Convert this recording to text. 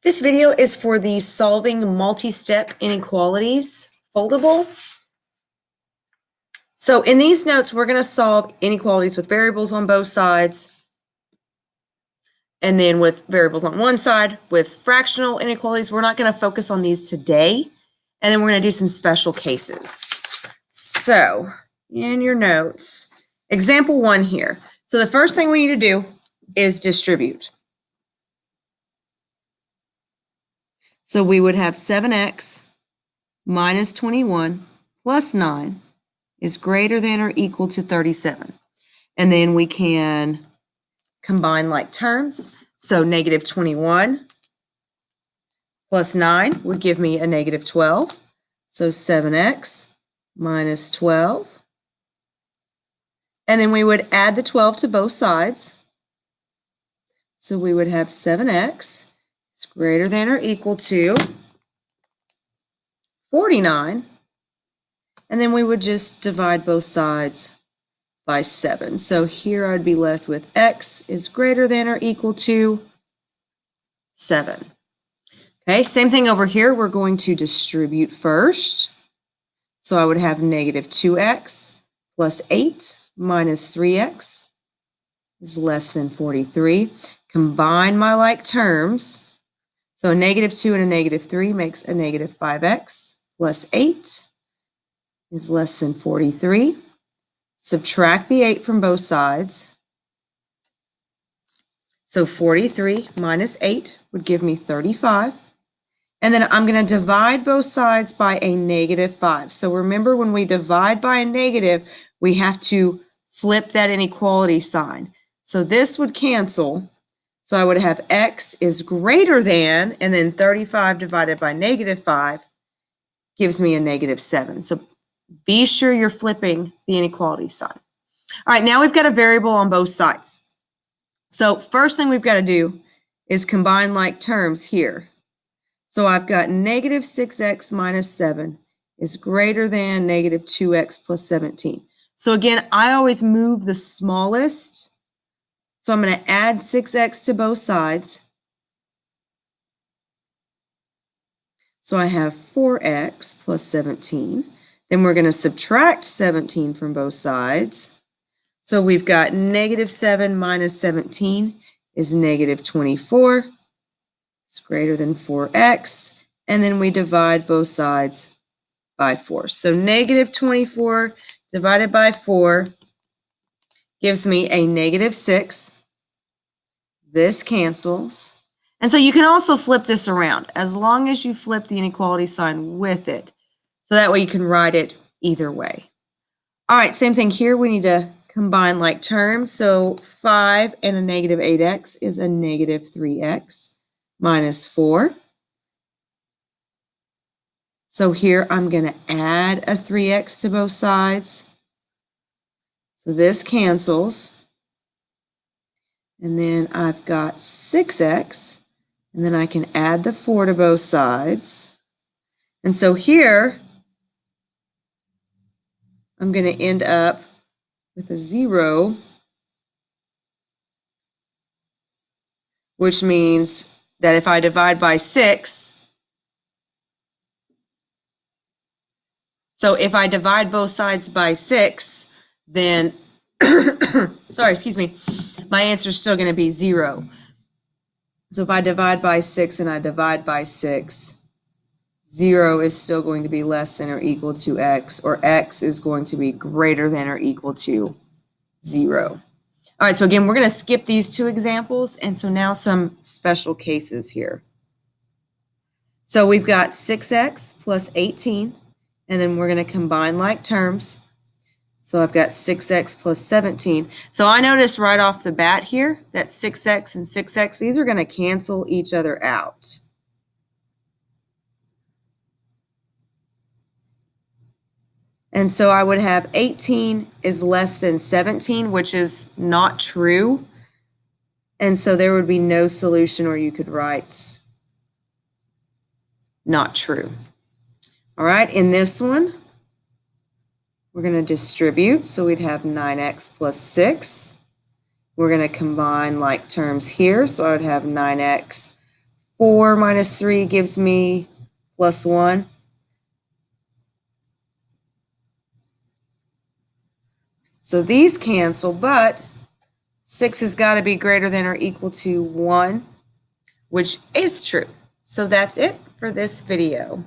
This video is for the Solving Multi-Step Inequalities foldable. So in these notes, we're going to solve inequalities with variables on both sides, and then with variables on one side, with fractional inequalities. We're not going to focus on these today, and then we're going to do some special cases. So in your notes, example 1 here. So the first thing we need to do is distribute. So we would have 7x minus 21 plus 9 is greater than or equal to 37. And then we can combine like terms. So negative 21 plus 9 would give me a negative 12. So 7x minus 12. And then we would add the 12 to both sides. So we would have 7x is greater than or equal to 49. And then we would just divide both sides by 7. So here I'd be left with x is greater than or equal to 7. Okay, same thing over here. We're going to distribute first. So I would have negative 2x plus 8 minus 3x is less than 43. Combine my like terms. So a negative 2 and a negative 3 makes a negative 5x plus 8 is less than 43. Subtract the 8 from both sides. So 43 minus 8 would give me 35. And then I'm going to divide both sides by a negative 5. So remember, when we divide by a negative, we have to flip that inequality sign. So this would cancel. So I would have x is greater than, and then 35 divided by negative 5 gives me a negative 7. So be sure you're flipping the inequality sign. All right, now we've got a variable on both sides. So first thing we've got to do is combine like terms here. So I've got negative 6x minus 7 is greater than negative 2x plus 17. So again, I always move the smallest. So I'm going to add 6x to both sides. So I have 4x plus 17. Then we're going to subtract 17 from both sides. So we've got negative 7 minus 17 is negative 24. It's greater than 4x. And then we divide both sides by 4. So negative 24 divided by 4 gives me a negative 6. This cancels. And so you can also flip this around as long as you flip the inequality sign with it. So that way you can write it either way. All right, same thing here. We need to combine like terms. So 5 and a negative 8x is a negative 3x minus 4. So here I'm going to add a 3x to both sides. So this cancels. And then I've got 6x. And then I can add the 4 to both sides. And so here I'm going to end up with a 0, which means that if I divide by 6, so if I divide both sides by 6, then, sorry, excuse me, my answer is still going to be 0. So if I divide by 6 and I divide by 6, 0 is still going to be less than or equal to x, or x is going to be greater than or equal to 0. All right, so again, we're going to skip these two examples, and so now some special cases here. So we've got 6x plus 18, and then we're going to combine like terms. So I've got 6x plus 17. So I notice right off the bat here that 6x and 6x, these are going to cancel each other out. And so I would have 18 is less than 17, which is not true. And so there would be no solution, or you could write not true. All right, in this one, we're going to distribute. So we'd have 9x plus 6. We're going to combine like terms here. So I would have 9x 4 minus 3 gives me plus 1. So these cancel, but 6 has got to be greater than or equal to 1, which is true. So that's it for this video.